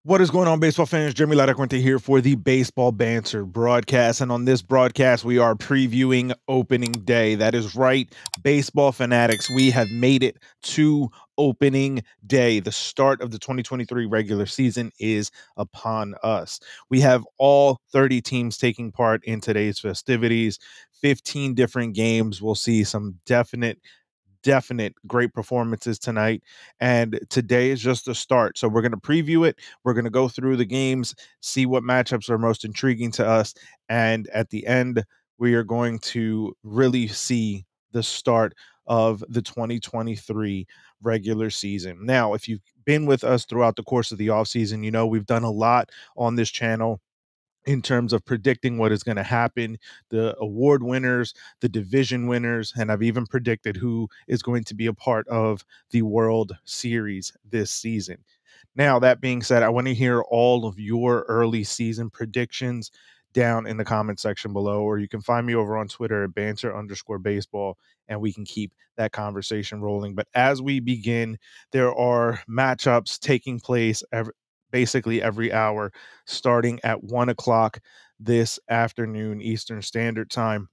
What is going on, baseball fans? Jeremy Laracuente here for the Baseball Banter Broadcast. And on this broadcast, we are previewing opening day. That is right, baseball fanatics. We have made it to opening day. The start of the 2023 regular season is upon us. We have all 30 teams taking part in today's festivities, 15 different games. We'll see some definite great performances tonight, and today is just the start. So we're going to preview it, we're going to go through the games, see what matchups are most intriguing to us, and at the end we are going to really see the start of the 2023 regular season. Now, if you've been with us throughout the course of the offseason, you know we've done a lot on this channel in terms of predicting what is going to happen, the award winners, the division winners, and I've even predicted who is going to be a part of the World Series this season. Now, that being said, I want to hear all of your early season predictions down in the comment section below, or you can find me over on Twitter at banter_baseball, and we can keep that conversation rolling. But as we begin, there are matchups taking place basically every hour, starting at 1 o'clock this afternoon, Eastern Standard Time.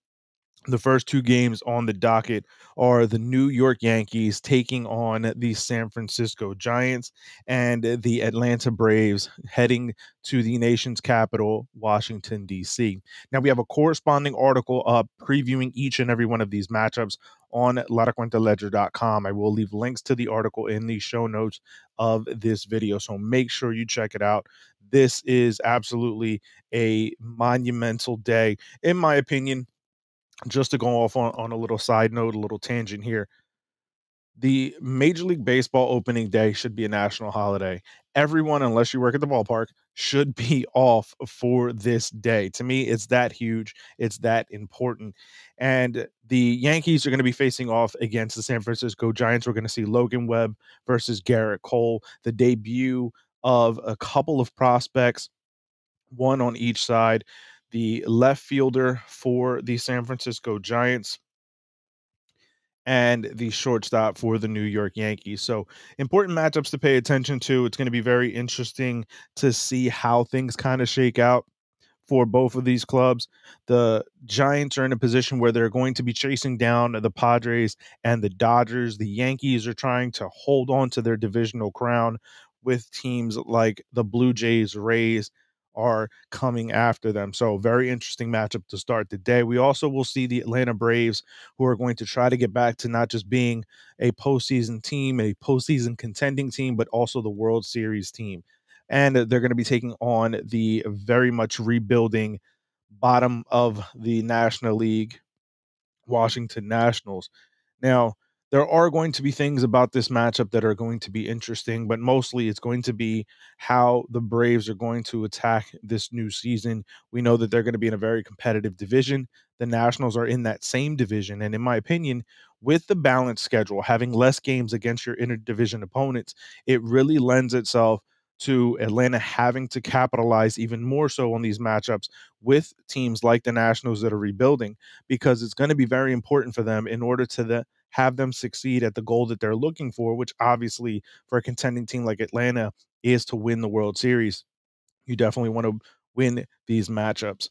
The first two games on the docket are the New York Yankees taking on the San Francisco Giants, and the Atlanta Braves heading to the nation's capital, Washington, D.C. Now, we have a corresponding article up previewing each and every one of these matchups on laracuenteledger.com. I will leave links to the article in the show notes of this video, so make sure you check it out. This is absolutely a monumental day, in my opinion. Just to go off on a little side note, a little tangent here, the Major League Baseball opening day should be a national holiday. Everyone, unless you work at the ballpark, should be off for this day. To me, it's that huge. It's that important. And the Yankees are going to be facing off against the San Francisco Giants. We're going to see Logan Webb versus Garrett Cole, the debut of a couple of prospects, one on each side. The left fielder for the San Francisco Giants and the shortstop for the New York Yankees. So, important matchups to pay attention to. It's going to be very interesting to see how things kind of shake out for both of these clubs. The Giants are in a position where they're going to be chasing down the Padres and the Dodgers. The Yankees are trying to hold on to their divisional crown, with teams like the Blue Jays, Rays are coming after them. So, very interesting matchup to start the day. We also will see the Atlanta Braves, who are going to try to get back to not just being a postseason team, a postseason contending team, but also the World Series team. And they're going to be taking on the very much rebuilding bottom of the National League, Washington Nationals. Now, there are going to be things about this matchup that are going to be interesting, but mostly it's going to be how the Braves are going to attack this new season. We know that they're going to be in a very competitive division. The Nationals are in that same division. And in my opinion, with the balanced schedule, having less games against your interdivision opponents, it really lends itself to Atlanta having to capitalize even more so on these matchups with teams like the Nationals that are rebuilding, because it's going to be very important for them in order to have them succeed at the goal that they're looking for, which obviously for a contending team like Atlanta is to win the World Series. You definitely want to win these matchups.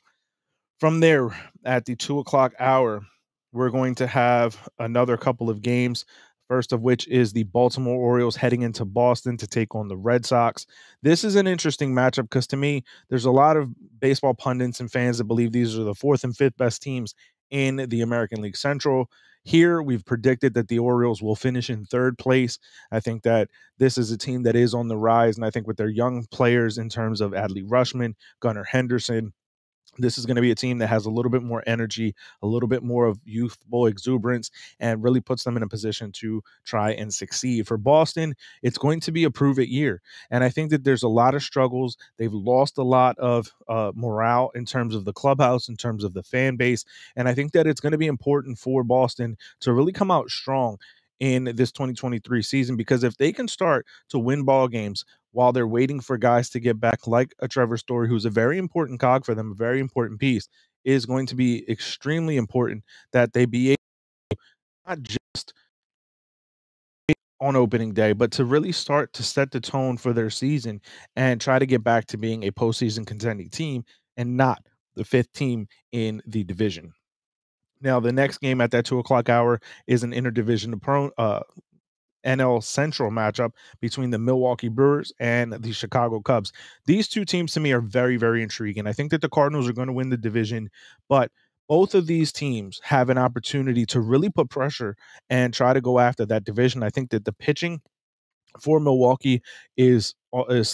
From there, at the 2 o'clock hour, we're going to have another couple of games. First of which is the Baltimore Orioles heading into Boston to take on the Red Sox. This is an interesting matchup because, to me, there's a lot of baseball pundits and fans that believe these are the fourth and fifth best teams in the American League Central. Here, we've predicted that the Orioles will finish in third place. I think that this is a team that is on the rise, and I think with their young players in terms of Adley Rutschman, Gunnar Henderson, this is going to be a team that has a little bit more energy, a little bit more of youthful exuberance, and really puts them in a position to try and succeed. For Boston, it's going to be a prove-it year. And I think that there's a lot of struggles. They've lost a lot of morale in terms of the clubhouse, in terms of the fan base. And I think that it's going to be important for Boston to really come out strong in this 2023 season, because if they can start to win ball games while they're waiting for guys to get back, like a Trevor Story, who's a very important cog for them, a very important piece, is going to be extremely important that they be able not just on opening day, but to really start to set the tone for their season and try to get back to being a postseason contending team and not the fifth team in the division. Now, the next game at that 2 o'clock hour is an interdivision NL Central matchup between the Milwaukee Brewers and the Chicago Cubs. These two teams to me are very, very intriguing. I think that the Cardinals are going to win the division, but both of these teams have an opportunity to really put pressure and try to go after that division. I think that the pitching for Milwaukee is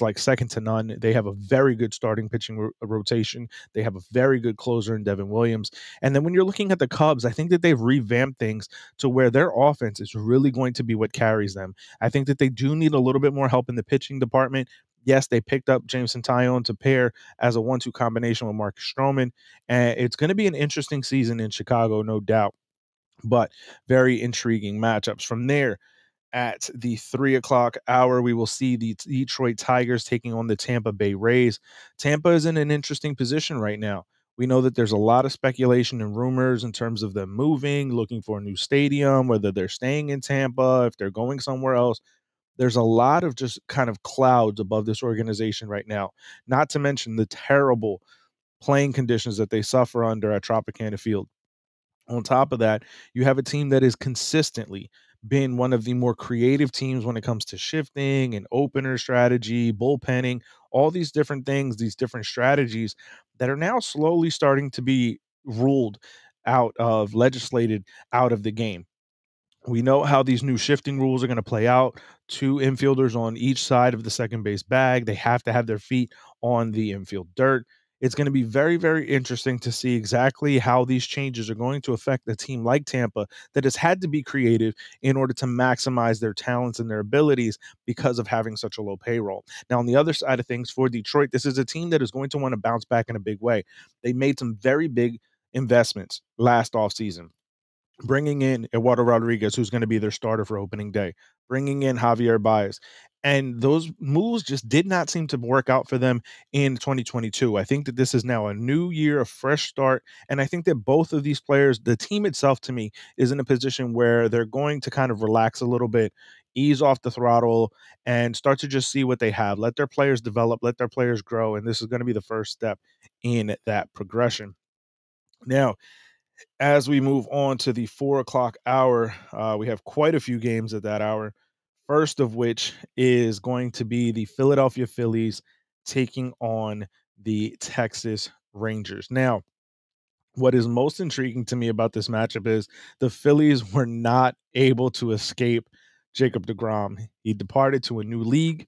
like second to none. They have a very good starting pitching rotation. They have a very good closer in Devin Williams. And then when you're looking at the Cubs, I think that they've revamped things to where their offense is really going to be what carries them. I think that they do need a little bit more help in the pitching department. Yes, they picked up Jameson Tyone to pair as a 1-2 combination with Marcus Stroman, and it's going to be an interesting season in Chicago, no doubt. But very intriguing matchups. From there, at the 3 o'clock hour, we will see the Detroit Tigers taking on the Tampa Bay Rays. Tampa is in an interesting position right now. We know that there's a lot of speculation and rumors in terms of them moving, looking for a new stadium, whether they're staying in Tampa, if they're going somewhere else. There's a lot of just kind of clouds above this organization right now, not to mention the terrible playing conditions that they suffer under at Tropicana Field. On top of that, you have a team that has consistently been one of the more creative teams when it comes to shifting and opener strategy, bullpenning, all these different things, these different strategies that are now slowly starting to be ruled out of, legislated out of the game. We know how these new shifting rules are going to play out. Two infielders on each side of the second base bag. They have to have their feet on the infield dirt. It's going to be very, very interesting to see exactly how these changes are going to affect a team like Tampa that has had to be creative in order to maximize their talents and their abilities because of having such a low payroll. Now, on the other side of things, for Detroit, this is a team that is going to want to bounce back in a big way. They made some very big investments last offseason, bringing in Eduardo Rodriguez, who's going to be their starter for opening day, bringing in Javier Baez. And those moves just did not seem to work out for them in 2022. I think that this is now a new year, a fresh start. And I think that both of these players, the team itself to me, is in a position where they're going to kind of relax a little bit, ease off the throttle, and start to just see what they have. Let their players develop, let their players grow. And this is going to be the first step in that progression. Now, as we move on to the 4 o'clock hour, we have quite a few games at that hour. First of which is going to be the Philadelphia Phillies taking on the Texas Rangers. Now, what is most intriguing to me about this matchup is the Phillies were not able to escape Jacob DeGrom. He departed to a new league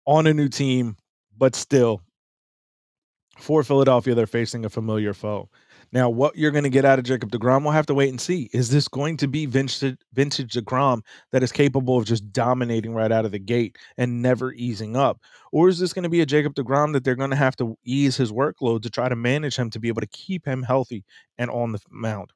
on a new team, but still for Philadelphia, they're facing a familiar foe. Now, what you're going to get out of Jacob DeGrom, we'll have to wait and see. Is this going to be vintage DeGrom that is capable of just dominating right out of the gate and never easing up? Or is this going to be a Jacob DeGrom that they're going to have to ease his workload to try to manage him to be able to keep him healthy and on the mound?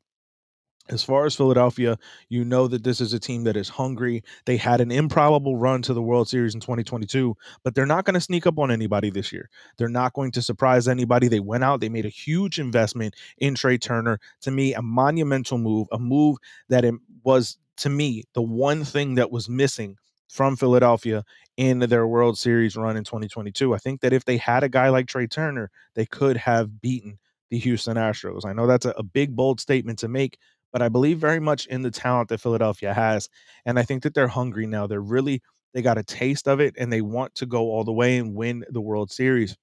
As far as Philadelphia, you know that this is a team that is hungry. They had an improbable run to the World Series in 2022, but they're not going to sneak up on anybody this year. They're not going to surprise anybody. They went out, they made a huge investment in Trey Turner. To me, a monumental move, a move that it was, to me, the one thing that was missing from Philadelphia in their World Series run in 2022. I think that if they had a guy like Trey Turner, they could have beaten the Houston Astros. I know that's a big, bold statement to make, but I believe very much in the talent that Philadelphia has. And I think that they're hungry now. They got a taste of it and they want to go all the way and win the World Series.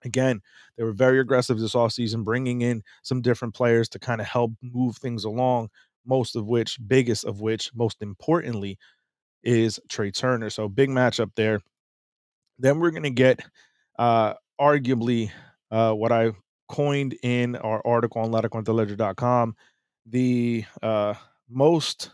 Again, they were very aggressive this offseason, bringing in some different players to kind of help move things along, biggest of which, most importantly, is Trey Turner. So big matchup there. Then we're going to get arguably what I coined in our article on LaTeCuentaLedger.com, the most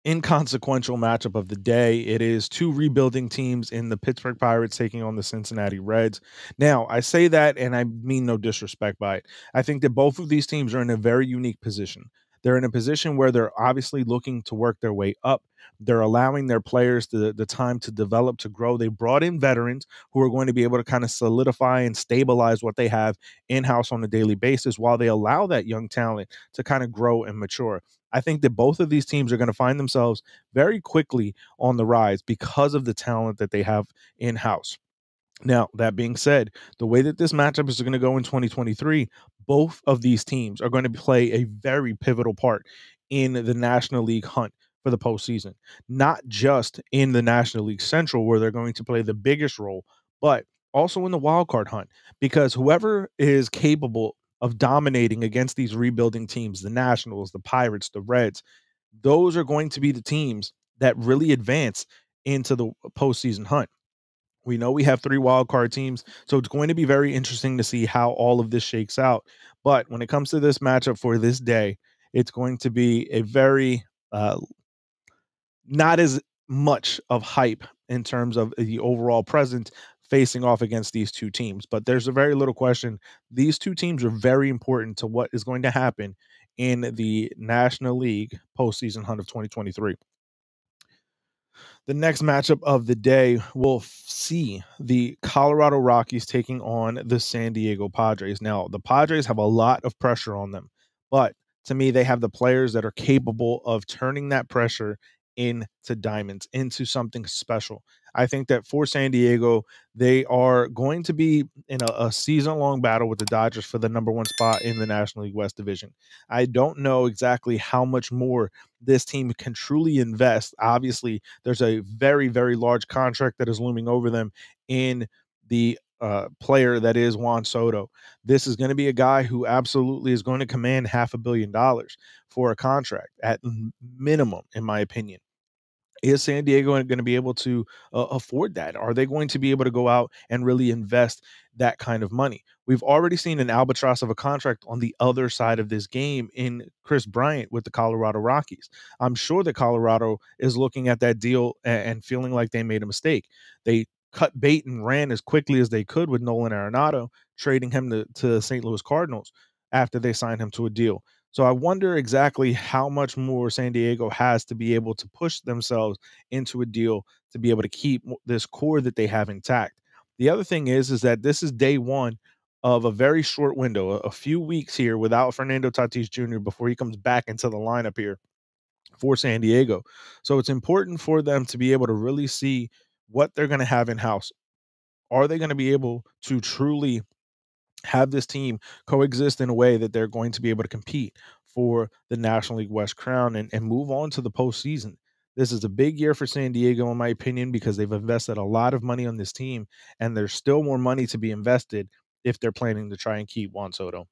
inconsequential matchup of the day. It is two rebuilding teams in the Pittsburgh Pirates taking on the Cincinnati Reds. Now, I say that and I mean no disrespect by it. I think that both of these teams are in a very unique position. They're in a position where they're obviously looking to work their way up. They're allowing their players the time to develop, to grow. They brought in veterans who are going to be able to kind of solidify and stabilize what they have in house on a daily basis while they allow that young talent to kind of grow and mature. I think that both of these teams are going to find themselves very quickly on the rise because of the talent that they have in house. Now, that being said, the way that this matchup is going to go in 2023, both of these teams are going to play a very pivotal part in the National League hunt for the postseason. Not just in the National League Central, where they're going to play the biggest role, but also in the wild card hunt, because whoever is capable of dominating against these rebuilding teams, the Nationals, the Pirates, the Reds, those are going to be the teams that really advance into the postseason hunt. We know we have 3 wild card teams, so it's going to be very interesting to see how all of this shakes out. But when it comes to this matchup for this day, it's going to be a very not as much of hype in terms of the overall present facing off against these two teams. But there's a very little question. These two teams are very important to what is going to happen in the National League postseason hunt of 2023. The next matchup of the day will see the Colorado Rockies taking on the San Diego Padres. Now, the Padres have a lot of pressure on them, but to me, they have the players that are capable of turning that pressure into diamonds, into something special. I think that for San Diego, they are going to be in a season long battle with the Dodgers for the number 1 spot in the National League West Division. I don't know exactly how much more this team can truly invest. Obviously, there's a very, very large contract that is looming over them in the player that is Juan Soto. This is going to be a guy who absolutely is going to command $500 million for a contract at minimum, in my opinion. Is San Diego going to be able to afford that? Are they going to be able to go out and really invest that kind of money? We've already seen an albatross of a contract on the other side of this game in Chris Bryant with the Colorado Rockies. I'm sure that Colorado is looking at that deal and feeling like they made a mistake. They cut bait and ran as quickly as they could with Nolan Arenado, trading him to St. Louis Cardinals after they signed him to a deal. So I wonder exactly how much more San Diego has to be able to push themselves into a deal to be able to keep this core that they have intact. The other thing is that this is day one of a very short window, a few weeks here without Fernando Tatis Jr. before he comes back into the lineup here for San Diego. So it's important for them to be able to really see what they're going to have in house. Are they going to be able to truly have this team coexist in a way that they're going to be able to compete for the National League West crown and move on to the postseason? This is a big year for San Diego, in my opinion, because they've invested a lot of money on this team, and there's still more money to be invested if they're planning to try and keep Juan Soto.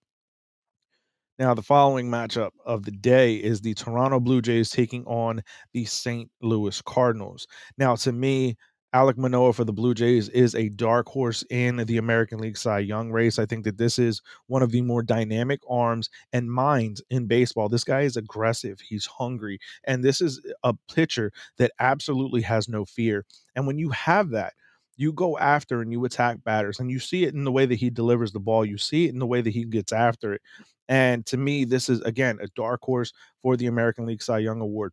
Now, the following matchup of the day is the Toronto Blue Jays taking on the St. Louis Cardinals. Now, to me, Alek Manoah for the Blue Jays is a dark horse in the American League Cy Young race. I think that this is one of the more dynamic arms and minds in baseball. This guy is aggressive, he's hungry, and this is a pitcher that absolutely has no fear. And when you have that, you go after and you attack batters, and you see it in the way that he delivers the ball. You see it in the way that he gets after it. And to me, this is, again, a dark horse for the American League Cy Young Award.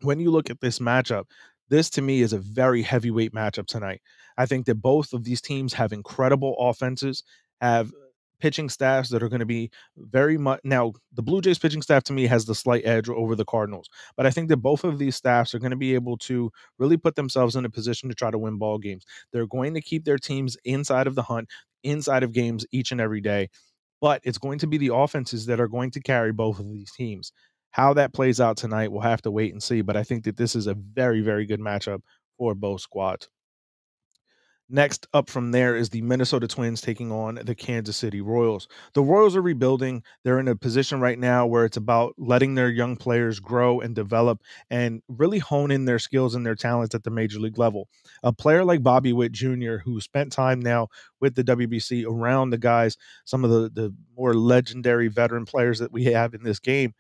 When you look at this matchup, this to me is a very heavyweight matchup tonight. I think that both of these teams have incredible offenses, have pitching staffs that are going to be very much now. The Blue Jays pitching staff to me has the slight edge over the Cardinals, but I think that both of these staffs are going to be able to really put themselves in a position to try to win ball games. They're going to keep their teams inside of the hunt, inside of games each and every day, but it's going to be the offenses that are going to carry both of these teams. How that plays out tonight, we'll have to wait and see, but I think that this is a very, very good matchup for both squads. Next up from there is the Minnesota Twins taking on the Kansas City Royals. The Royals are rebuilding. They're in a position right now where it's about letting their young players grow and develop and really hone in their skills and their talents at the major league level. A player like Bobby Witt Jr., who spent time now with the WBC around the guys, some of the more legendary veteran players that we have in this game,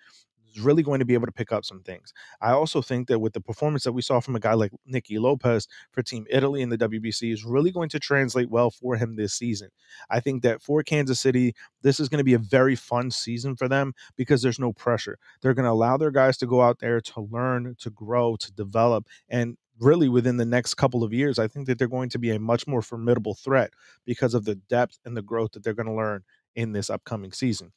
is really going to be able to pick up some things. I also think that with the performance that we saw from a guy like Nicky Lopez for Team Italy in the WBC is really going to translate well for him this season. I think that for Kansas City, this is going to be a very fun season for them because there's no pressure. They're going to allow their guys to go out there to learn, to grow, to develop, and really within the next couple of years, I think that they're going to be a much more formidable threat because of the depth and the growth that they're going to learn in this upcoming season.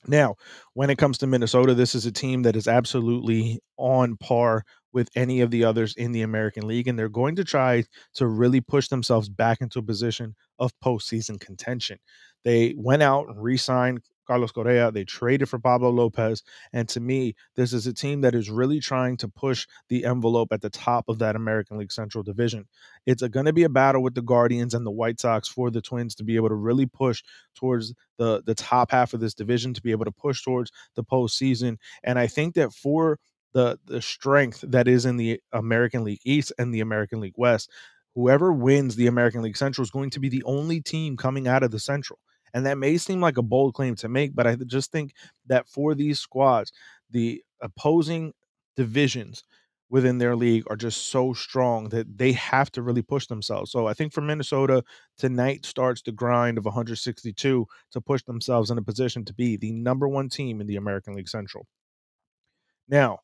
Now, when it comes to Minnesota, this is a team that is absolutely on par with any of the others in the American League, and they're going to try to really push themselves back into a position of postseason contention. They went out and re-signed Carlos Correa. They traded for Pablo Lopez, and to me, this is a team that is really trying to push the envelope at the top of that American League Central Division. It's going to be a battle with the Guardians and the White Sox for the Twins to be able to really push towards the top half of this division, to be able to push towards the postseason. And I think that for the strength that is in the American League East and the American League West, whoever wins the American League Central is going to be the only team coming out of the Central. And that may seem like a bold claim to make, but I just think that for these squads, the opposing divisions within their league are just so strong that they have to really push themselves. So I think for Minnesota, tonight starts the grind of 162 to push themselves in a position to be the number one team in the American League Central. Now,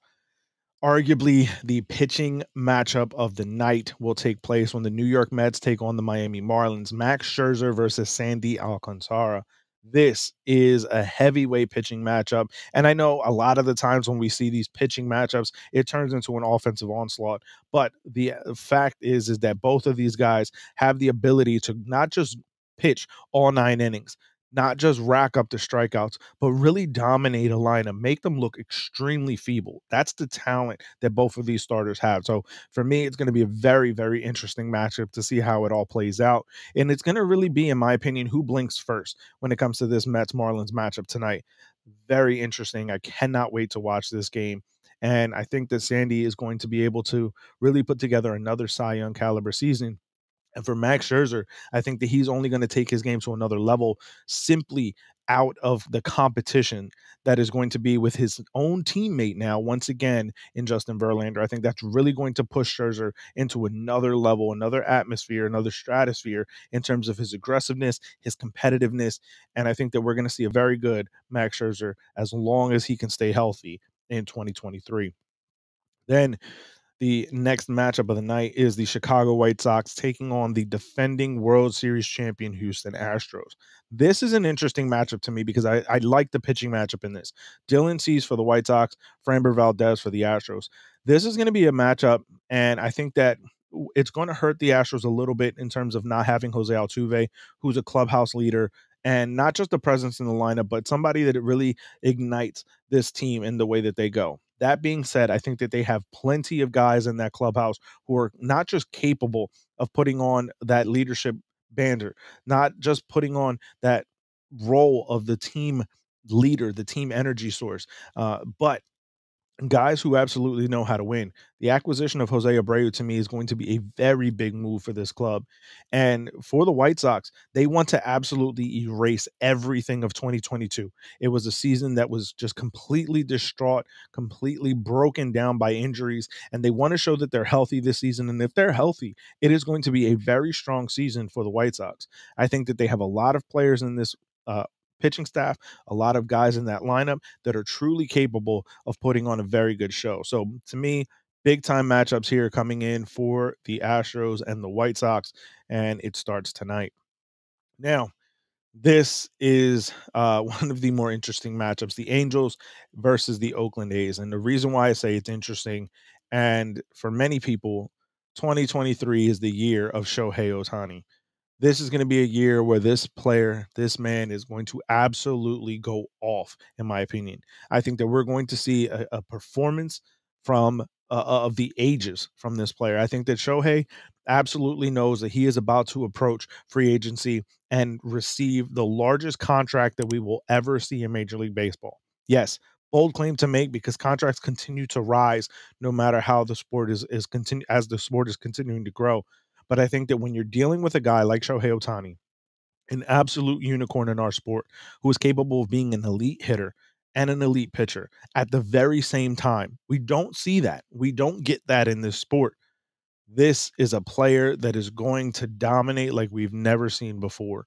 arguably, the pitching matchup of the night will take place when the New York Mets take on the Miami Marlins. Max Scherzer versus Sandy Alcantara. This is a heavyweight pitching matchup. And I know a lot of the times when we see these pitching matchups, it turns into an offensive onslaught. But the fact is that both of these guys have the ability to not just pitch all 9 innings, not just rack up the strikeouts, but really dominate a lineup, make them look extremely feeble. That's the talent that both of these starters have. So for me, it's going to be a very, very interesting matchup to see how it all plays out. And it's going to really be, in my opinion, who blinks first when it comes to this Mets Marlins matchup tonight. Very interesting. I cannot wait to watch this game. And I think that Sandy is going to be able to really put together another Cy Young caliber season. And for Max Scherzer, I think that he's only going to take his game to another level simply out of the competition that is going to be with his own teammate now, once again, in Justin Verlander. I think that's really going to push Scherzer into another level, another atmosphere, another stratosphere in terms of his aggressiveness, his competitiveness. And I think that we're going to see a very good Max Scherzer as long as he can stay healthy in 2023. Then the next matchup of the night is the Chicago White Sox taking on the defending World Series champion Houston Astros. This is an interesting matchup to me because I like the pitching matchup in this. Dylan Cease for the White Sox, Framber Valdez for the Astros. This is going to be a matchup, and I think that it's going to hurt the Astros a little bit in terms of not having Jose Altuve, who's a clubhouse leader, and not just the presence in the lineup, but somebody that it really ignites this team in the way that they go. That being said, I think that they have plenty of guys in that clubhouse who are not just capable of putting on that leadership banner, not just putting on that role of the team leader, the team energy source, but guys who absolutely know how to win. The acquisition of Jose Abreu to me is going to be a very big move for this club. And for the White Sox, they want to absolutely erase everything of 2022. It was a season that was just completely distraught, completely broken down by injuries, and they want to show that they're healthy this season. And if they're healthy, it is going to be a very strong season for the White Sox. I think that they have a lot of players in this pitching staff, a lot of guys in that lineup that are truly capable of putting on a very good show. So to me, big time matchups here coming in for the Astros and the White Sox, and it starts tonight. Now, this is one of the more interesting matchups, the Angels versus the Oakland A's. And the reason why I say it's interesting, and for many people, 2023 is the year of Shohei Ohtani. This is going to be a year where this player, this man is going to absolutely go off, in my opinion. I think that we're going to see a performance from of the ages from this player. I think that Shohei absolutely knows that he is about to approach free agency and receive the largest contract that we will ever see in Major League Baseball. Yes, bold claim to make because contracts continue to rise no matter how the sport is continue as the sport is continuing to grow. But I think that when you're dealing with a guy like Shohei Ohtani, an absolute unicorn in our sport, who is capable of being an elite hitter, and an elite pitcher at the very same time. We don't see that. We don't get that in this sport. This is a player that is going to dominate like we've never seen before.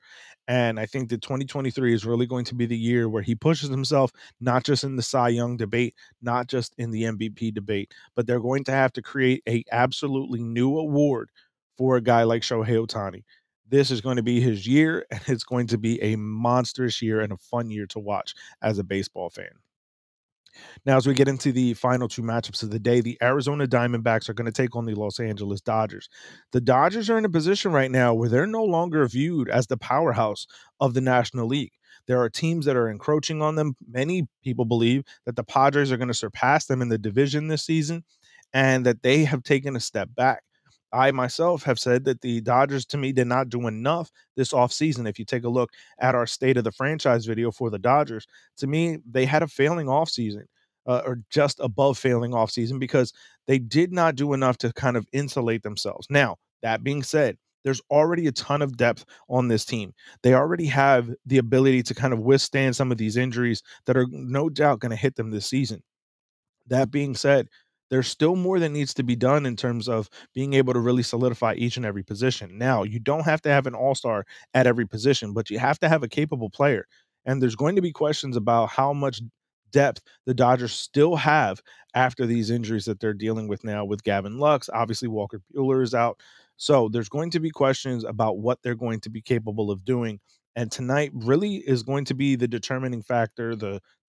And I think that 2023 is really going to be the year where he pushes himself, not just in the Cy Young debate, not just in the MVP debate, but they're going to have to create a absolutely new award for a guy like Shohei Ohtani. This is going to be his year, and it's going to be a monstrous year and a fun year to watch as a baseball fan. Now, as we get into the final two matchups of the day, the Arizona Diamondbacks are going to take on the Los Angeles Dodgers. The Dodgers are in a position right now where they're no longer viewed as the powerhouse of the National League. There are teams that are encroaching on them. Many people believe that the Padres are going to surpass them in the division this season and that they have taken a step back. I myself have said that the Dodgers, to me, did not do enough this offseason. If you take a look at our state of the franchise video for the Dodgers, to me, they had a failing offseason or just above failing offseason because they did not do enough to kind of insulate themselves. Now, that being said, there's already a ton of depth on this team. They already have the ability to kind of withstand some of these injuries that are no doubt going to hit them this season. That being said, there's still more that needs to be done in terms of being able to really solidify each and every position. Now, you don't have to have an all-star at every position, but you have to have a capable player. And there's going to be questions about how much depth the Dodgers still have after these injuries that they're dealing with now with Gavin Lux. Obviously, Walker Buehler is out. So there's going to be questions about what they're going to be capable of doing. And tonight really is going to be the determining factor,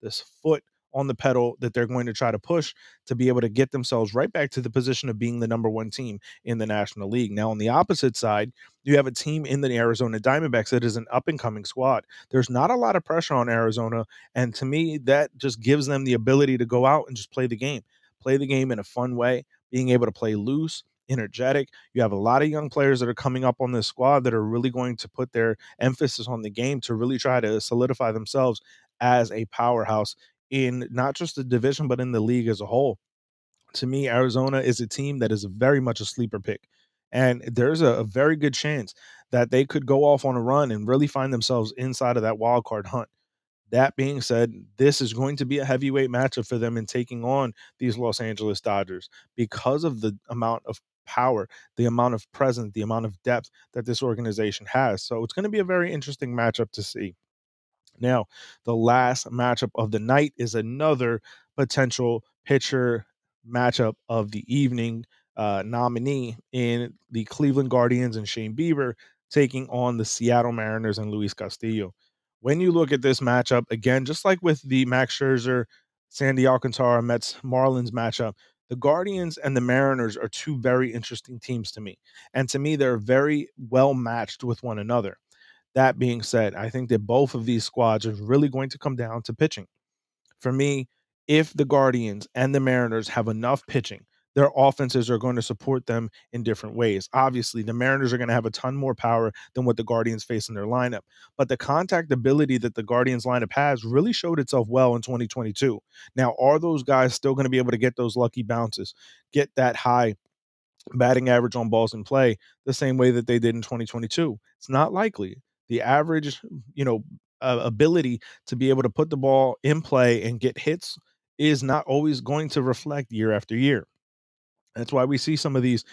this foot on the pedal that they're going to try to push to be able to get themselves right back to the position of being the number one team in the National League. Now, on the opposite side, you have a team in the Arizona Diamondbacks that is an up and coming squad. There's not a lot of pressure on Arizona. And to me, that just gives them the ability to go out and just play the game in a fun way, being able to play loose, energetic. You have a lot of young players that are coming up on this squad that are really going to put their emphasis on the game to really try to solidify themselves as a powerhouse in not just the division, but in the league as a whole. To me, Arizona is a team that is very much a sleeper pick. And there's a very good chance that they could go off on a run and really find themselves inside of that wild card hunt. That being said, this is going to be a heavyweight matchup for them in taking on these Los Angeles Dodgers because of the amount of power, the amount of presence, the amount of depth that this organization has. So it's going to be a very interesting matchup to see. Now, the last matchup of the night is another potential pitcher matchup of the evening nominee in the Cleveland Guardians and Shane Bieber taking on the Seattle Mariners and Luis Castillo. When you look at this matchup, again, just like with the Max Scherzer, Sandy Alcantara, Mets Marlins matchup, the Guardians and the Mariners are two very interesting teams to me. And to me, they're very well matched with one another. That being said, I think that both of these squads are really going to come down to pitching. For me, if the Guardians and the Mariners have enough pitching, their offenses are going to support them in different ways. Obviously, the Mariners are going to have a ton more power than what the Guardians face in their lineup. But the contact ability that the Guardians lineup has really showed itself well in 2022. Now, are those guys still going to be able to get those lucky bounces, get that high batting average on balls in play the same way that they did in 2022? It's not likely. The average, ability to be able to put the ball in play and get hits is not always going to reflect year after year. That's why we see some of these,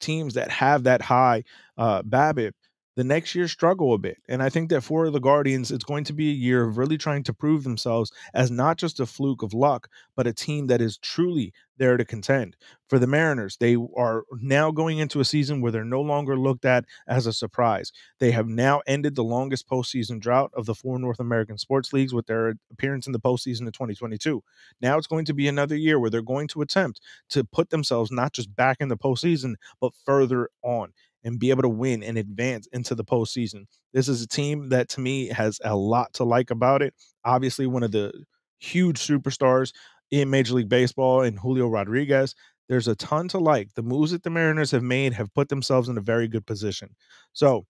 teams that have that high BABIP the next year struggle a bit. And I think that for the Guardians, it's going to be a year of really trying to prove themselves as not just a fluke of luck, but a team that is truly there to contend. For the Mariners, they are now going into a season where they're no longer looked at as a surprise. They have now ended the longest postseason drought of the four North American sports leagues with their appearance in the postseason in 2022. Now it's going to be another year where they're going to attempt to put themselves not just back in the postseason, but further on and be able to win and advance into the postseason. This is a team that to me has a lot to like about it. Obviously, one of the huge superstars in Major League Baseball and Julio Rodriguez. There's a ton to like. The moves that the Mariners have made have put themselves in a very good position. So,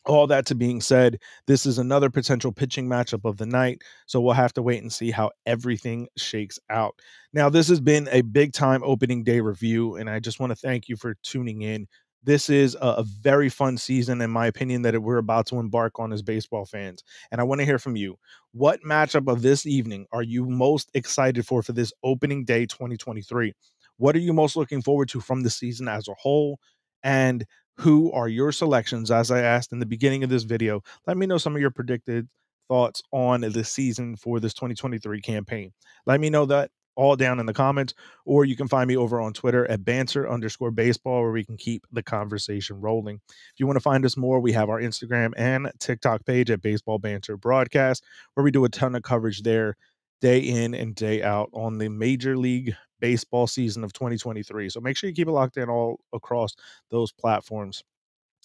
all that to being said, this is another potential pitching matchup of the night. So we'll have to wait and see how everything shakes out. Now, this has been a big time opening day review, and I just want to thank you for tuning in. This is a very fun season, in my opinion, that we're about to embark on as baseball fans. And I want to hear from you. What matchup of this evening are you most excited for this opening day 2023? What are you most looking forward to from the season as a whole? And who are your selections? As I asked in the beginning of this video, let me know some of your predicted thoughts on the season for this 2023 campaign. Let me know that all down in the comments, or you can find me over on Twitter at banter_baseball, where we can keep the conversation rolling. If you want to find us more, we have our Instagram and TikTok page at Baseball Banter Broadcast, where we do a ton of coverage there day in and day out on the Major League Baseball season of 2023. So make sure you keep it locked in all across those platforms.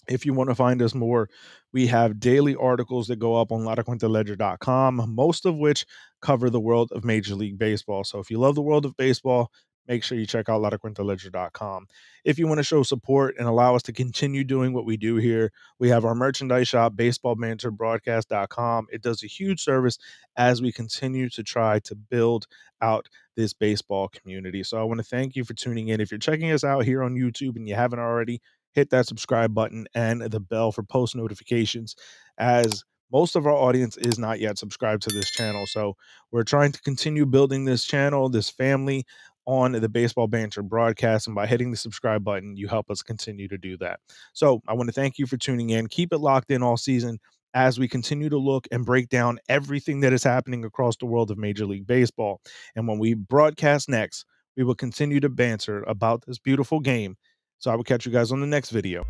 If you want to find us more, we have daily articles that go up on laracuenteledger.com, most of which cover the world of Major League Baseball. So if you love the world of baseball, make sure you check out laracuenteledger.com. If you want to show support and allow us to continue doing what we do here, we have our merchandise shop, baseballbanterbroadcast.com. It does a huge service as we continue to try to build out this baseball community. So I want to thank you for tuning in. If you're checking us out here on YouTube and you haven't already, hit that subscribe button and the bell for post notifications, as most of our audience is not yet subscribed to this channel. So we're trying to continue building this channel, this family on the Baseball Banter Broadcast. And by hitting the subscribe button, you help us continue to do that. So I want to thank you for tuning in. Keep it locked in all season as we continue to look and break down everything that is happening across the world of Major League Baseball. And when we broadcast next, we will continue to banter about this beautiful game. So I will catch you guys on the next video.